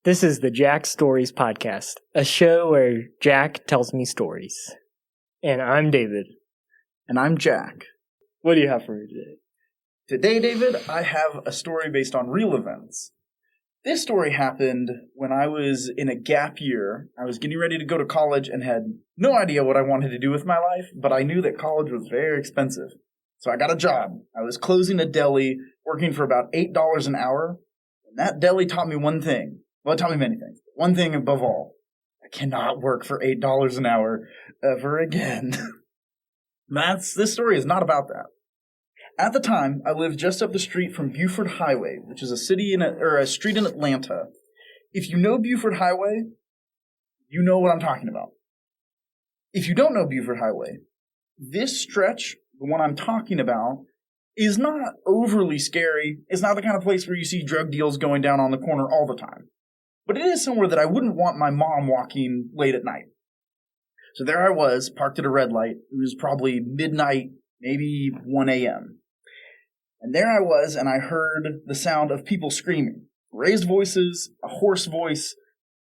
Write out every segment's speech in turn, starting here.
This is the Jack Stories Podcast, a show where Jack tells me stories. And I'm David. And I'm Jack. What do you have for me today? Today, David, I have a story based on real events. This story happened when I was in a gap year. I was getting ready to go to college and had no idea what I wanted to do with my life, but I knew that college was very expensive. So I got a job. I was closing a deli, working for about $8 an hour. And that deli taught me one thing. Well, it taught me many things. One thing above all, I cannot work for $8 an hour ever again. This story is not about that. At the time, I lived just up the street from Buford Highway, which is a street in Atlanta. If you know Buford Highway, you know what I'm talking about. If you don't know Buford Highway, this stretch, the one I'm talking about, is not overly scary. It's not the kind of place where you see drug deals going down on the corner all the time. But it is somewhere that I wouldn't want my mom walking late at night. So there I was, parked at a red light. It was probably midnight, maybe 1 a.m. And there I was, and I heard the sound of people screaming. Raised voices, a hoarse voice,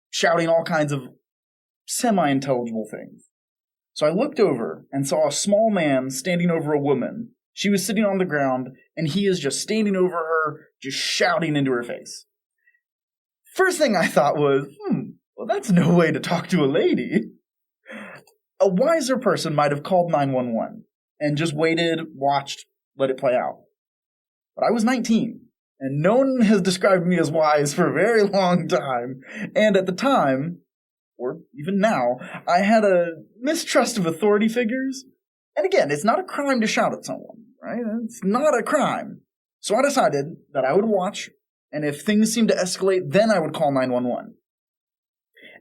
shouting all kinds of semi-intelligible things. So I looked over and saw a small man standing over a woman. She was sitting on the ground, and he is just standing over her, just shouting into her face. First thing I thought was, well, that's no way to talk to a lady. A wiser person might have called 911 and just waited, watched, let it play out. But I was 19, and no one has described me as wise for a very long time. And at the time, or even now, I had a mistrust of authority figures. And again, it's not a crime to shout at someone, right? It's not a crime. So I decided that I would watch, and if things seemed to escalate, then I would call 911.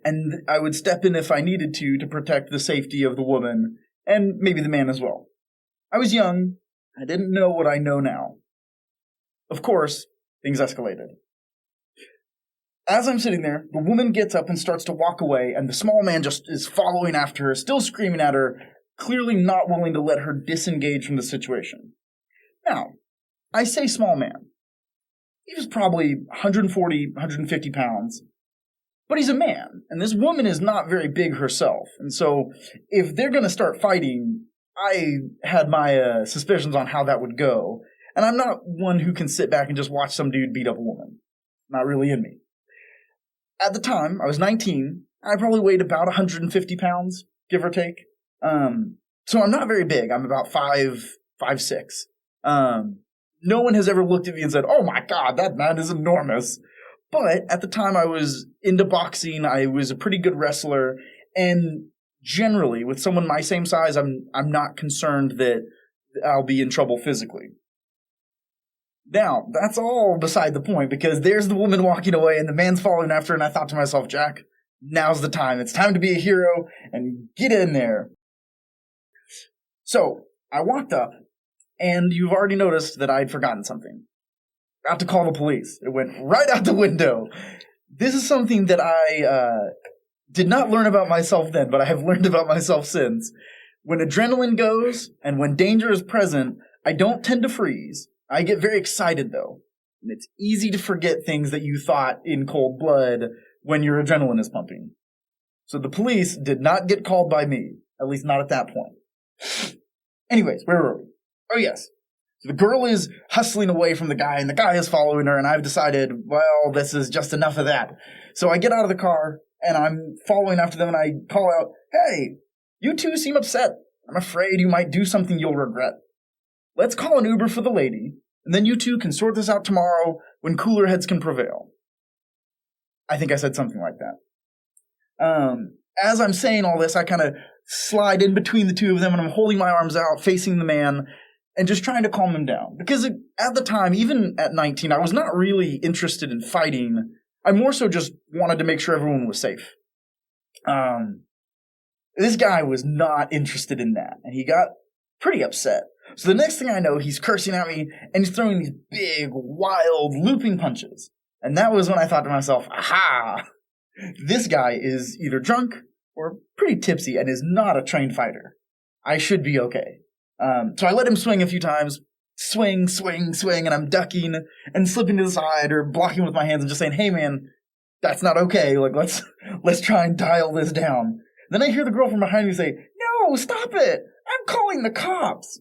And I would step in if I needed to protect the safety of the woman, and maybe the man as well. I was young. I didn't know what I know now. Of course, things escalated. As I'm sitting there, the woman gets up and starts to walk away, and the small man just is following after her, still screaming at her, clearly not willing to let her disengage from the situation. Now, I say small man. He was probably 140, 150 pounds. But he's a man, and this woman is not very big herself. And so, if they're going to start fighting, I had my suspicions on how that would go. And I'm not one who can sit back and just watch some dude beat up a woman. Not really in me. At the time, I was 19. I probably weighed about 150 pounds, give or take. So I'm not very big. I'm about 5'6". No one has ever looked at me and said, "Oh my God, that man is enormous." But at the time I was into boxing, I was a pretty good wrestler, and generally, with someone my same size, I'm not concerned that I'll be in trouble physically. Now, that's all beside the point, because there's the woman walking away and the man's following after, and I thought to myself, Jack, now's the time. It's time to be a hero and get in there. So, I walked up, and you've already noticed that I'd forgotten something. Got to call the police. It went right out the window. This is something that I did not learn about myself then, but I have learned about myself since. When adrenaline goes, and when danger is present, I don't tend to freeze. I get very excited, though. And it's easy to forget things that you thought in cold blood when your adrenaline is pumping. So the police did not get called by me, at least not at that point. Anyways, where were we? Oh, yes. So the girl is hustling away from the guy, and the guy is following her, and I've decided, well, this is just enough of that. So I get out of the car, and I'm following after them, and I call out, "Hey, you two seem upset. I'm afraid you might do something you'll regret. Let's call an Uber for the lady, and then you two can sort this out tomorrow when cooler heads can prevail." I think I said something like that. As I'm saying all this, I kind of slide in between the two of them, and I'm holding my arms out, facing the man, and just trying to calm him down. Because at the time, even at 19, I was not really interested in fighting. I more so just wanted to make sure everyone was safe. This guy was not interested in that, and he got pretty upset. So the next thing I know, he's cursing at me, and he's throwing these big, wild, looping punches. And that was when I thought to myself, aha! This guy is either drunk or pretty tipsy and is not a trained fighter. I should be okay. So I let him swing a few times. Swing, swing, swing, and I'm ducking and slipping to the side or blocking with my hands and just saying, "Hey, man, that's not okay. Like, let's try and dial this down. Then I hear the girl from behind me say, no, stop it. I'm calling the cops.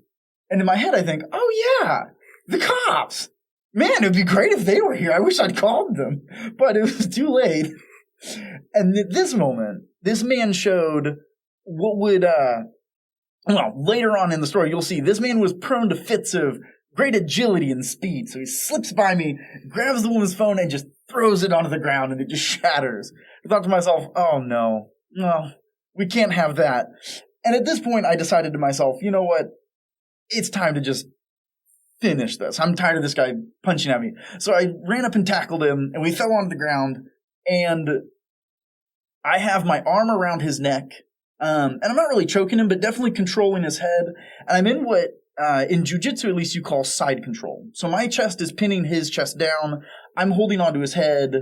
And in my head, I think, oh yeah, the cops. Man, it'd be great if they were here. I wish I'd called them. But it was too late. And at this moment, this man showed what would, later on in the story, you'll see this man was prone to fits of great agility and speed. So he slips by me, grabs the woman's phone, and just throws it onto the ground, and it just shatters. I thought to myself, oh no, we can't have that. And at this point, I decided to myself, you know what? It's time to just finish this. I'm tired of this guy punching at me. So I ran up and tackled him, and we fell onto the ground, and I have my arm around his neck, and I'm not really choking him, but definitely controlling his head. And I'm in what, in jiu-jitsu at least, you call side control. So my chest is pinning his chest down. I'm holding onto his head.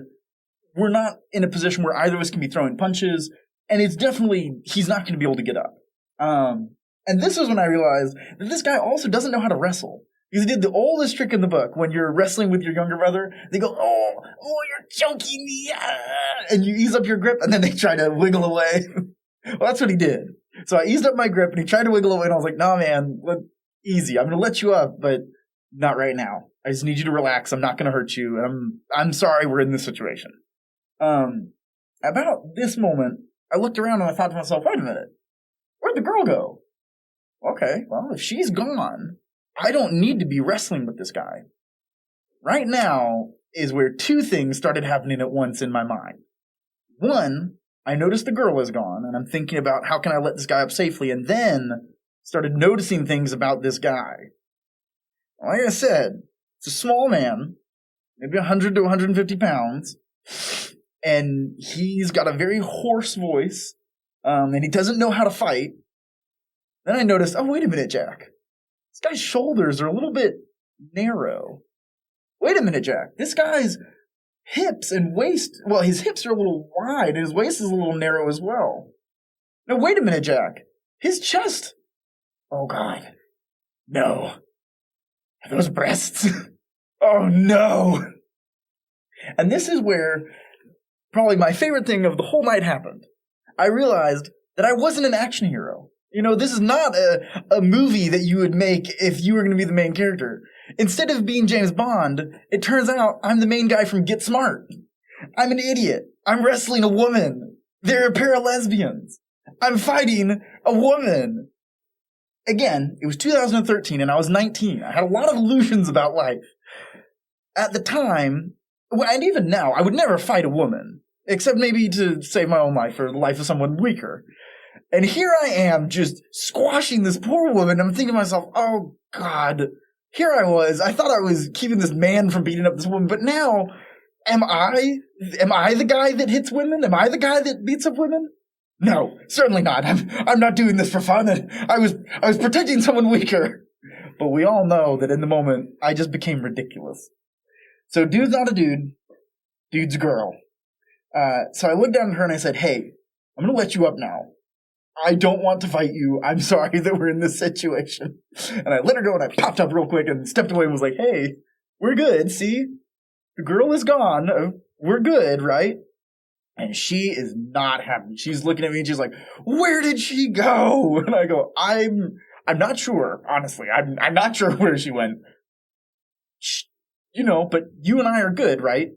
We're not in a position where either of us can be throwing punches, and it's definitely, he's not going to be able to get up. And this was when I realized that this guy also doesn't know how to wrestle. Because he did the oldest trick in the book. When you're wrestling with your younger brother, they go, oh, you're choking me. And you ease up your grip, and then they try to wiggle away. Well, that's what he did. So I eased up my grip, and he tried to wiggle away, and I was like, no, man, easy. I'm going to let you up, but not right now. I just need you to relax. I'm not going to hurt you. And I'm sorry we're in this situation. About this moment, I looked around, and I thought to myself, wait a minute. Where'd the girl go? Okay, well, if she's gone, I don't need to be wrestling with this guy. Right now is where two things started happening at once in my mind. One, I noticed the girl was gone, and I'm thinking about how can I let this guy up safely, and then started noticing things about this guy. Like I said, it's a small man, maybe 100 to 150 pounds, and he's got a very hoarse voice, and he doesn't know how to fight. Then I noticed, oh, wait a minute, Jack. This guy's shoulders are a little bit narrow. Wait a minute, Jack. This guy's hips and waist, well, his hips are a little wide, and his waist is a little narrow as well. No, wait a minute, Jack. His chest. Oh, God. No. Are those breasts? Oh, no. And this is where probably my favorite thing of the whole night happened. I realized that I wasn't an action hero. You know, this is not a movie that you would make if you were going to be the main character. Instead of being James Bond, it turns out I'm the main guy from Get Smart. I'm an idiot. I'm wrestling a woman. They're a pair of lesbians. I'm fighting a woman. Again, it was 2013 and I was 19. I had a lot of illusions about life. At the time, and even now, I would never fight a woman. Except maybe to save my own life or the life of someone weaker. And here I am just squashing this poor woman. I'm thinking to myself, oh, God. Here I was. I thought I was keeping this man from beating up this woman. But now, am I the guy that hits women? Am I the guy that beats up women? No, certainly not. I'm not doing this for fun. I was protecting someone weaker. But we all know that in the moment, I just became ridiculous. So dude's not a dude. Dude's a girl. So I looked down at her and I said, hey, I'm going to let you up now. I don't want to fight you. I'm sorry that we're in this situation. And I let her go and I popped up real quick and stepped away and was like, hey, we're good. See, the girl is gone. We're good, right? And she is not happy. She's looking at me and she's like, where did she go? And I go, I'm not sure, honestly. I'm not sure where she went. You know, but you and I are good, right?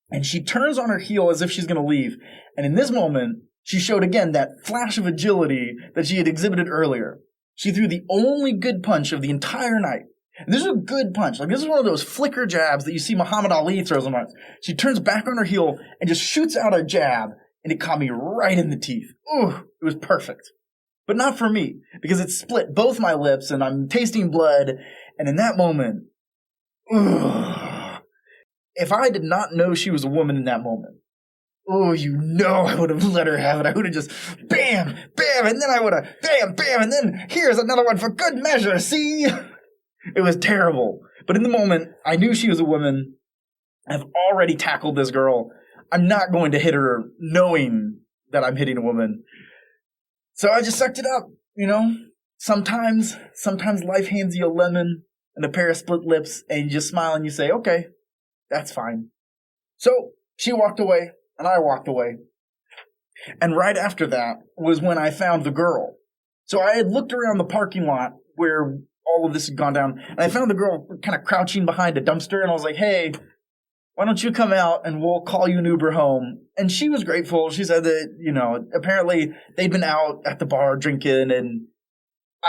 And she turns on her heel as if she's going to leave. And in this moment, she showed again that flash of agility that she had exhibited earlier. She threw the only good punch of the entire night. And this is a good punch. Like, this is one of those flicker jabs that you see Muhammad Ali throw sometimes. She turns back on her heel and just shoots out a jab, and it caught me right in the teeth. Ooh, it was perfect. But not for me, because it split both my lips, and I'm tasting blood. And in that moment, if I did not know she was a woman in that moment, I would have let her have it. I would have just bam, bam, and then I would have bam, bam, and then here's another one for good measure, see? It was terrible. But in the moment, I knew she was a woman. I've already tackled this girl. I'm not going to hit her knowing that I'm hitting a woman. So I just sucked it up, you know? Sometimes life hands you a lemon and a pair of split lips, and you just smile and you say, okay, that's fine. So She walked away, and I walked away. And right after that was when I found the girl. So I had looked around the parking lot where all of this had gone down, and I found the girl kind of crouching behind a dumpster, and I was like, hey, why don't you come out and we'll call you an Uber home? And she was grateful. She said that, apparently they'd been out at the bar drinking, and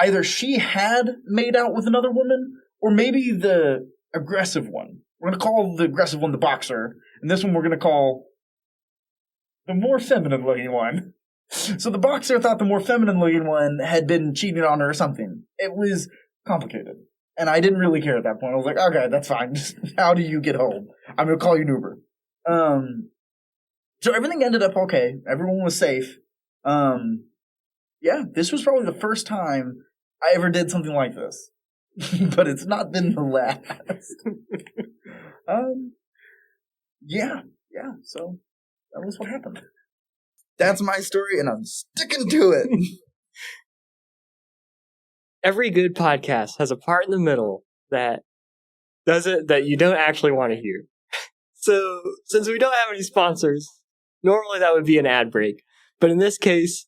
either she had made out with another woman, or maybe the aggressive one. We're going to call the aggressive one the boxer, and this one we're going to call the more feminine-looking one. So the boxer thought the more feminine-looking one had been cheating on her or something. It was complicated. And I didn't really care at that point. I was like, okay, that's fine. Just how do you get home? I'm going to call you an Uber. So everything ended up okay. Everyone was safe. Yeah, this was probably the first time I ever did something like this. But it's not been the last. Yeah, so that was what happened. That's my story, and I'm sticking to it. Every good podcast has a part in the middle that you don't actually want to hear. So, since we don't have any sponsors, normally that would be an ad break. But in this case,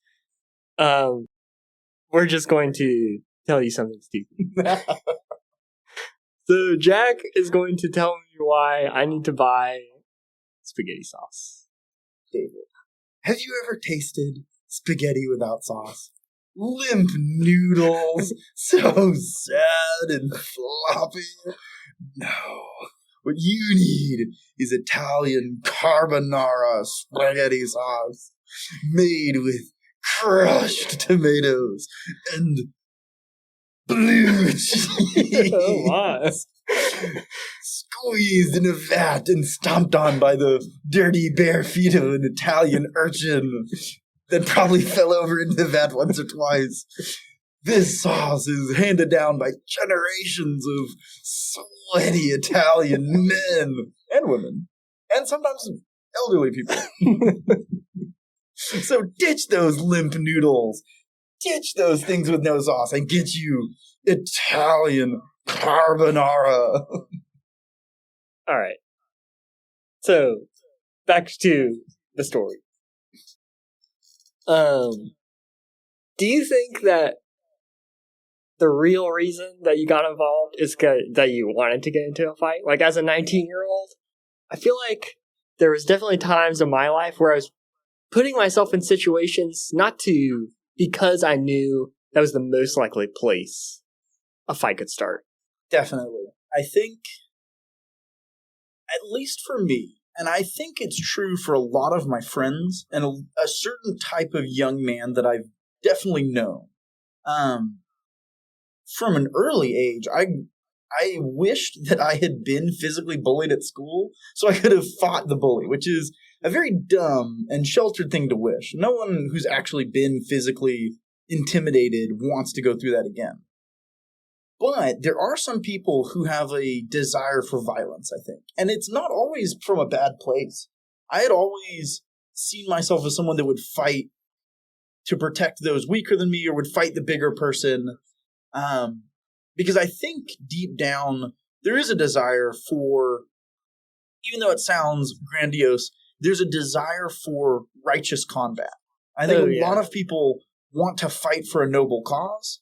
we're just going to tell you something stupid. So Jack is going to tell me why I need to buy spaghetti sauce. David, have you ever tasted spaghetti without sauce? Limp noodles, so sad and floppy. No. What you need is Italian carbonara spaghetti sauce made with crushed tomatoes and blue cheese. Oh my. Squeezed in a vat and stomped on by the dirty bare feet of an Italian urchin that probably fell over into the vat once or twice. This sauce is handed down by generations of sweaty Italian men and women, and sometimes elderly people. So ditch those limp noodles. Ditch those things with no sauce and get you Italian carbonara. All right. So, back to the story. Do you think that the real reason that you got involved is that you wanted to get into a fight? Like, as a 19-year-old, I feel like there was definitely times in my life where I was putting myself in situations because I knew that was the most likely place a fight could start. Definitely. I think, at least for me, and I think it's true for a lot of my friends and a certain type of young man that I've definitely known. From an early age, I wished that I had been physically bullied at school so I could have fought the bully, which is a very dumb and sheltered thing to wish. No one who's actually been physically intimidated wants to go through that again. But there are some people who have a desire for violence, I think. And it's not always from a bad place. I had always seen myself as someone that would fight to protect those weaker than me or would fight the bigger person. Because I think deep down, there is a desire for, even though it sounds grandiose, there's a desire for righteous combat. I think a lot of people want to fight for a noble cause.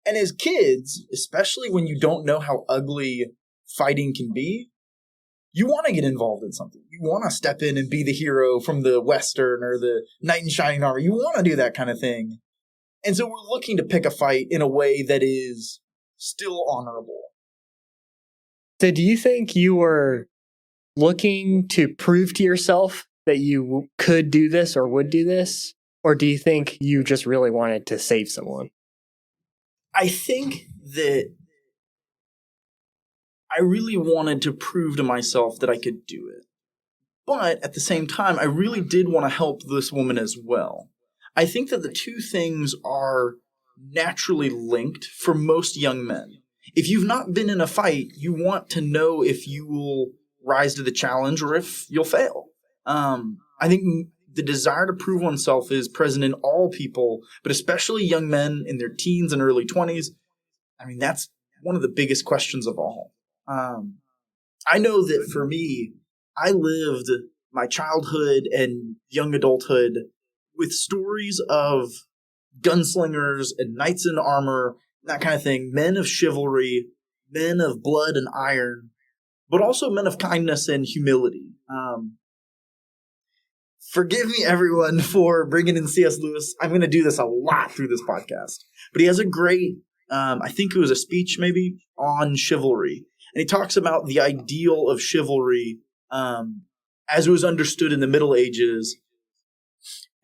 And as kids, especially when you don't know how ugly fighting can be, you want to get involved in something. You want to step in and be the hero from the Western or the knight in shining armor. You want to do that kind of thing. And so we're looking to pick a fight in a way that is still honorable. So do you think you were looking to prove to yourself that you could do this or would do this? Or do you think you just really wanted to save someone? I think that I really wanted to prove to myself that I could do it. But at the same time, I really did want to help this woman as well. I think that the two things are naturally linked for most young men. If you've not been in a fight, you want to know if you will rise to the challenge or if you'll fail. I think the desire to prove oneself is present in all people, but especially young men in their teens and early 20s. I mean, that's one of the biggest questions of all. I know that for me, I lived my childhood and young adulthood with stories of gunslingers and knights in armor, that kind of thing, men of chivalry, men of blood and iron, but also men of kindness and humility. Forgive me, everyone, for bringing in C.S. Lewis. I'm going to do this a lot through this podcast. But he has a great, I think it was a speech maybe, on chivalry. And he talks about the ideal of chivalry as it was understood in the Middle Ages.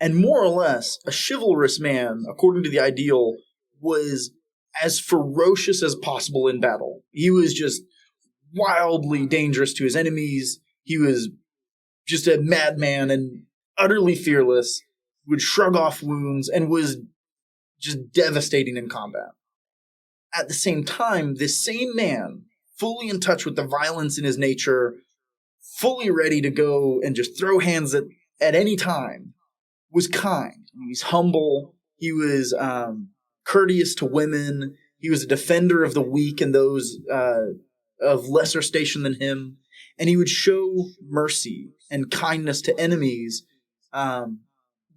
And more or less, a chivalrous man, according to the ideal, was as ferocious as possible in battle. He was just wildly dangerous to his enemies. He was just a madman and utterly fearless, would shrug off wounds, and was just devastating in combat. At the same time, this same man, fully in touch with the violence in his nature, fully ready to go and just throw hands at any time, was kind. He was humble. He was courteous to women. He was a defender of the weak and those of lesser station than him. And he would show mercy and kindness to enemies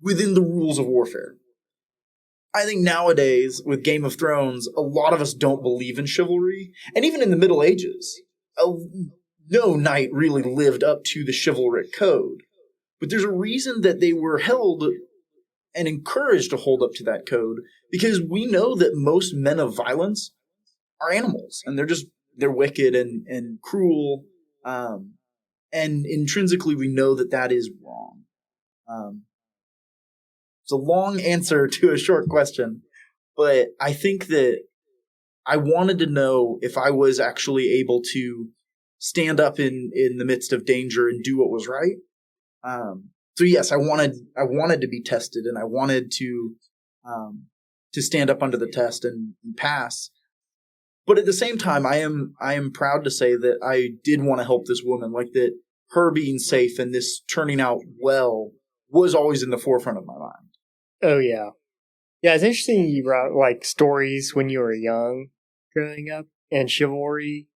within the rules of warfare. I think nowadays, with Game of Thrones, a lot of us don't believe in chivalry. And even in the Middle Ages, no knight really lived up to the chivalric code. But there's a reason that they were held and encouraged to hold up to that code, because we know that most men of violence are animals, and they're wicked and cruel, and intrinsically we know that is wrong. It's a long answer to a short question, but I think that I wanted to know if I was actually able to stand up in the midst of danger and do what was right. So yes, I wanted to be tested, and I wanted to stand up under the test and pass. But at the same time, I am proud to say that I did want to help this woman, like that her being safe and this turning out well was always in the forefront of my mind. Oh, yeah. Yeah, it's interesting you brought, like, stories when you were young growing up and chivalry.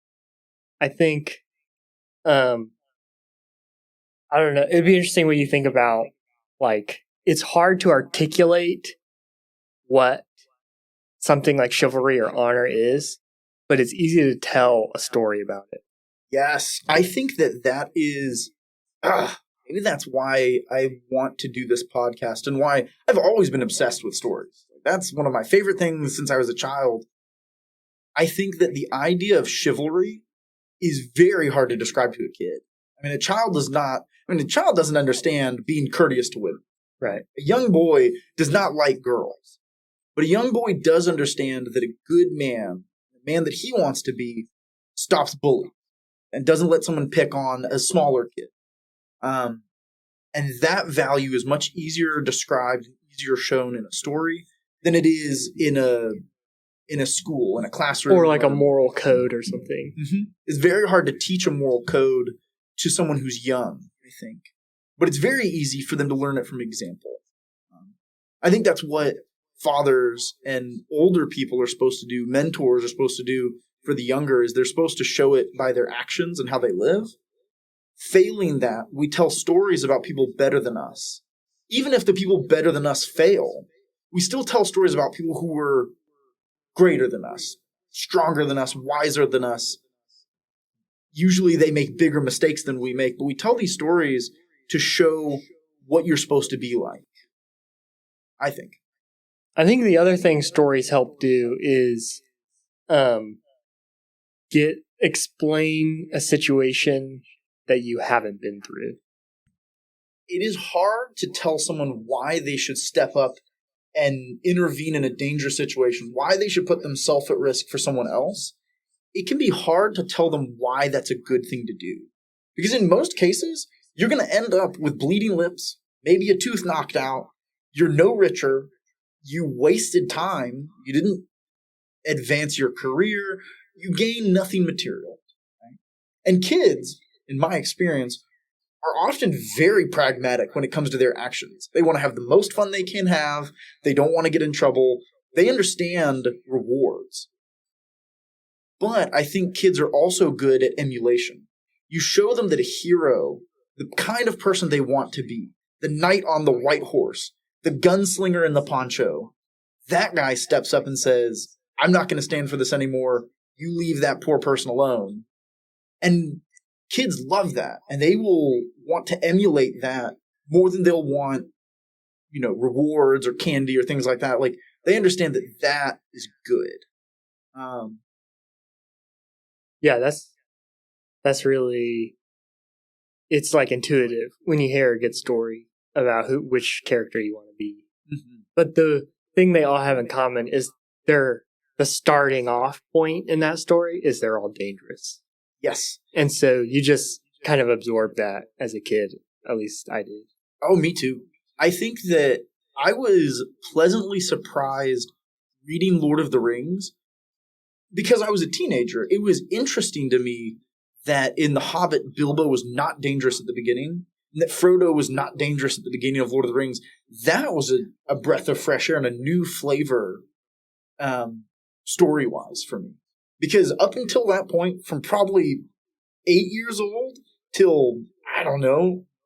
I think, I don't know, it'd be interesting when you think about, like, it's hard to articulate what something like chivalry or honor is, but it's easy to tell a story about it. Yes, I think that is... maybe that's why I want to do this podcast and why I've always been obsessed with stories. That's one of my favorite things since I was a child. I think that the idea of chivalry is very hard to describe to a kid. A child doesn't understand being courteous to women. Right. A young boy does not like girls. But a young boy does understand that a good man, the man that he wants to be, stops bullying and doesn't let someone pick on a smaller kid. And that value is much easier described, easier shown in a story than it is in a school, in a classroom. Or like a moral code or something. Mm-hmm. It's very hard to teach a moral code to someone who's young, I think. But it's very easy for them to learn it from example. I think that's what fathers and older people are supposed to do, mentors are supposed to do for the younger, is they're supposed to show it by their actions and how they live. Failing that, we tell stories about people better than us. Even if the people better than us fail, we still tell stories about people who were greater than us, stronger than us, wiser than us. Usually they make bigger mistakes than we make, but we tell these stories to show what you're supposed to be like, I think. I think the other thing stories help do is explain a situation that you haven't been through. It is hard to tell someone why they should step up and intervene in a dangerous situation, why they should put themselves at risk for someone else. It can be hard to tell them why that's a good thing to do. Because in most cases, you're going to end up with bleeding lips, maybe a tooth knocked out, you're no richer, you wasted time, you didn't advance your career, you gain nothing material. Right? And kids, in my experience, are often very pragmatic when it comes to their actions. They want to have the most fun they can have. They don't want to get in trouble. They understand rewards. But I think kids are also good at emulation. You show them that a hero the kind of person they want to be, the knight on the white horse, the gunslinger in the poncho, that guy steps up and says, I'm not going to stand for this anymore. You leave that poor person alone. And kids love that, and they will want to emulate that more than they'll want, rewards or candy or things like that. Like, they understand that that is good. Yeah, that's really, it's like intuitive when you hear a good story about which character you want to be. Mm-hmm. But the thing they all have in common is the starting off point in that story is they're all dangerous. Yes. And so you just kind of absorb that as a kid. At least I did. Oh, me too. I think that I was pleasantly surprised reading Lord of the Rings because I was a teenager. It was interesting to me that in The Hobbit, Bilbo was not dangerous at the beginning, and that Frodo was not dangerous at the beginning of Lord of the Rings. That was a breath of fresh air and a new flavor story-wise for me. Because up until that point, from probably 8 years old till,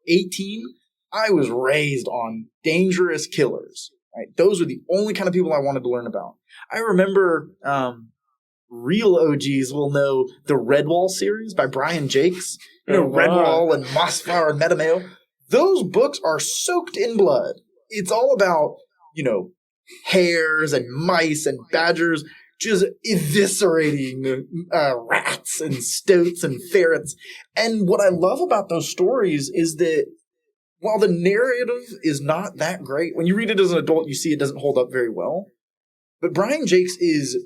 18, I was raised on dangerous killers. Right? Those are the only kind of people I wanted to learn about. I remember real OGs will know the Redwall series by Brian Jakes. Redwall and Mossflower and Meadowmale. Those books are soaked in blood. It's all about, hares and mice and badgers just eviscerating rats and stoats and ferrets. And what I love about those stories is that while the narrative is not that great, when you read it as an adult, you see it doesn't hold up very well. But Brian Jakes is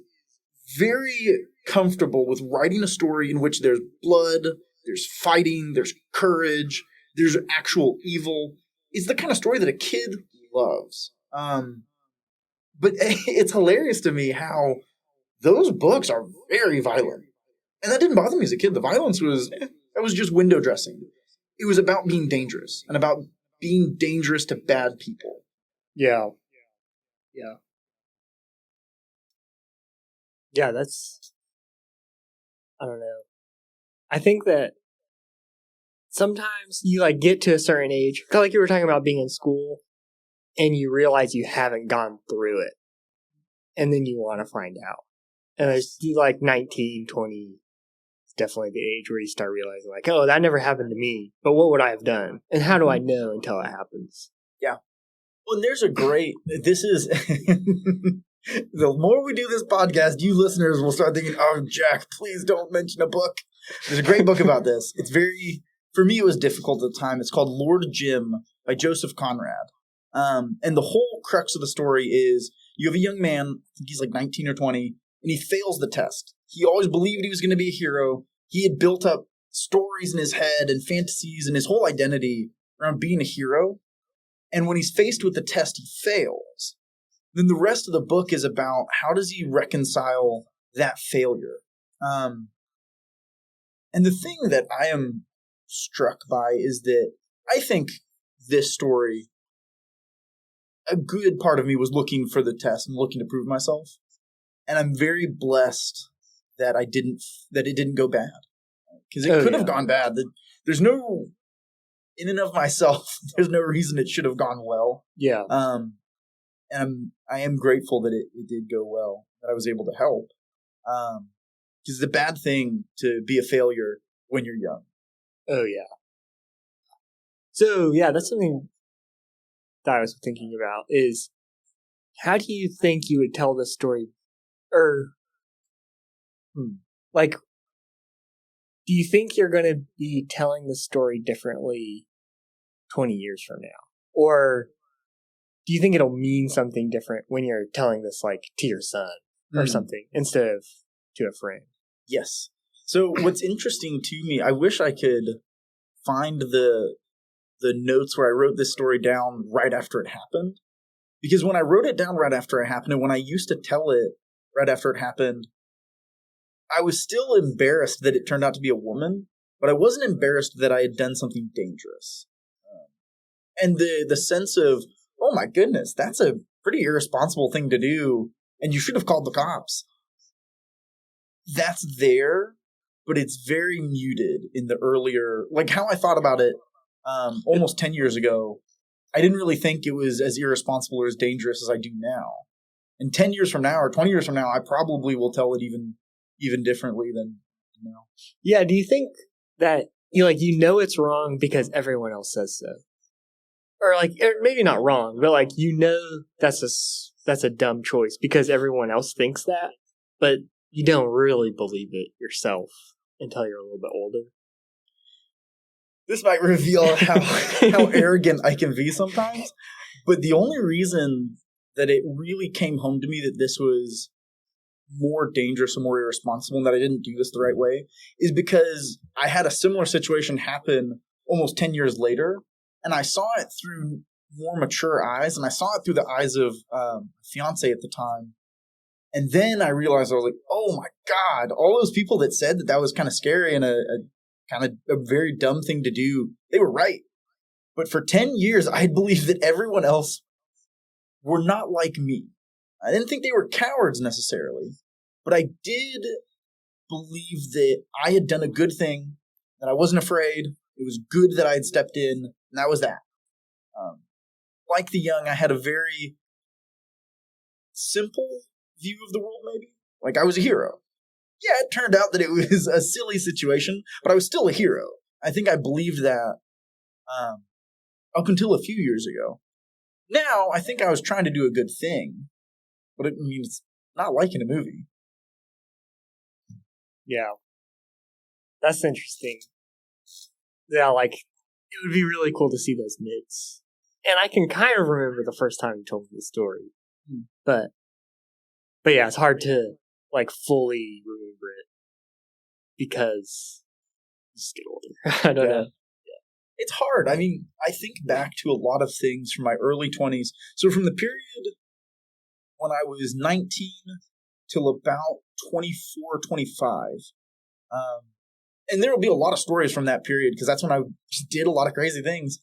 very comfortable with writing a story in which there's blood, there's fighting, there's courage, there's actual evil. It's the kind of story that a kid loves. But it's hilarious to me how those books are very violent. And that didn't bother me as a kid. The violence that was just window dressing. It was about being dangerous and about being dangerous to bad people. Yeah. Yeah. Yeah, that's, I don't know. I think that sometimes you get to a certain age, kind of like you were talking about being in school, and you realize you haven't gone through it. And then you want to find out. And it's 19, 20, it's definitely the age where you start realizing oh, that never happened to me, but what would I have done? And how do I know until it happens? Yeah. Well, there's this is, the more we do this podcast, you listeners will start thinking, oh, Jack, please don't mention a book. There's a great book about this. It's for me, it was difficult at the time. It's called Lord Jim by Joseph Conrad. And the whole crux of the story is you have a young man, I think he's 19 or 20, and he fails the test. He always believed he was going to be a hero. He had built up stories in his head and fantasies and his whole identity around being a hero. And when he's faced with the test, he fails. Then the rest of the book is about how does he reconcile that failure. And the thing that I am struck by is that I think this story, a good part of me was looking for the test and looking to prove myself. And I'm very blessed that it didn't go bad. Because it could have gone bad. There's no, in and of myself, there's no reason it should have gone well. Yeah. And I am grateful that it did go well, that I was able to help. Because it's a bad thing to be a failure when you're young. Oh, yeah. So, yeah, that's something that I was thinking about is how do you think you would tell this story? Or, do you think you're going to be telling the story differently 20 years from now? Or do you think it'll mean something different when you're telling this to your son or something instead of to a friend? Yes. So what's interesting to me, I wish I could find the notes where I wrote this story down right after it happened. Because when I wrote it down right after it happened, and when I used to tell it right after it happened, I was still embarrassed that it turned out to be a woman, but I wasn't embarrassed that I had done something dangerous. And the sense of, oh my goodness, that's a pretty irresponsible thing to do, and you should have called the cops. That's there, but it's very muted in the earlier, how I thought about it almost 10 years ago, I didn't really think it was as irresponsible or as dangerous as I do now. And 10 years from now or 20 years from now, I probably will tell it even differently than now. Yeah, do you think that you know it's wrong because everyone else says so? Or maybe not wrong, but that's a dumb choice because everyone else thinks that, but you don't really believe it yourself until you're a little bit older. This might reveal how arrogant I can be sometimes, but the only reason that it really came home to me that this was more dangerous and more irresponsible and that I didn't do this the right way is because I had a similar situation happen almost 10 years later, and I saw it through more mature eyes, and I saw it through the eyes of my fiance at the time. And then I realized, I was like, oh my God, all those people that said that was kind of scary and a kind of a very dumb thing to do, they were right. But for 10 years, I believed that everyone else were not like me. I didn't think they were cowards necessarily, but I did believe that I had done a good thing, that I wasn't afraid. It was good that I had stepped in, and that was that. Like the young, I had a very simple view of the world, maybe. Like I was a hero. Yeah, it turned out that it was a silly situation, but I was still a hero. I think I believed that up until a few years ago. Now, I think I was trying to do a good thing, but it means not liking a movie. Yeah. That's interesting. Yeah, it would be really cool to see those mids. And I can kind of remember the first time you told me the story. But yeah, it's hard to fully remember it because you just get older. I don't know. Yeah. It's hard. I mean, I think back to a lot of things from my early 20s. So from the period when I was 19 till about 24, 25. And there will be a lot of stories from that period because that's when I did a lot of crazy things.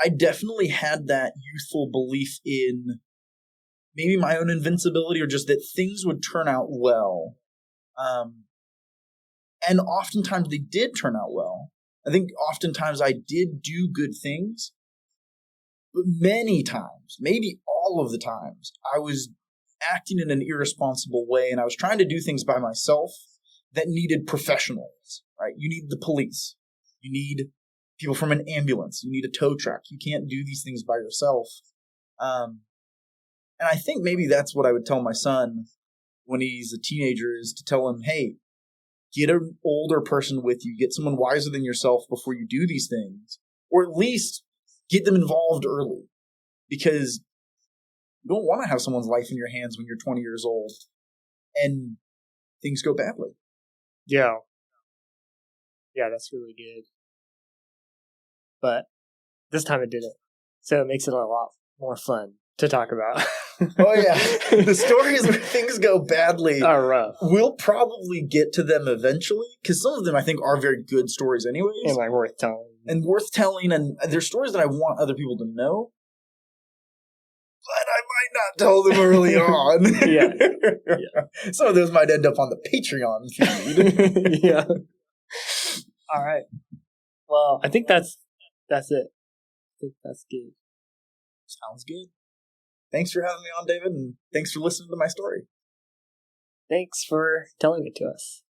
I definitely had that youthful belief in maybe my own invincibility or just that things would turn out well. And oftentimes they did turn out well. I think oftentimes I did do good things, but many times, maybe all of the times, I was acting in an irresponsible way and I was trying to do things by myself that needed professionals, right? You need the police. You need people from an ambulance. You need a tow truck. You can't do these things by yourself. And I think maybe that's what I would tell my son when he's a teenager is to tell him, hey, get an older person with you. Get someone wiser than yourself before you do these things. Or at least get them involved early. Because you don't want to have someone's life in your hands when you're 20 years old and things go badly. Yeah. Yeah, that's really good. But this time it didn't. So it makes it a lot more fun to talk about. Oh, yeah. The stories where things go badly are rough. We'll probably get to them eventually, because some of them I think are very good stories anyways. And worth telling. And worth telling, and they're stories that I want other people to know. But I might not tell them early on. Yeah. Some of those might end up on the Patreon feed. Yeah. All right. Well, I think that's it. I think that's good. Sounds good. Thanks for having me on, David, and thanks for listening to my story. Thanks for telling it to us.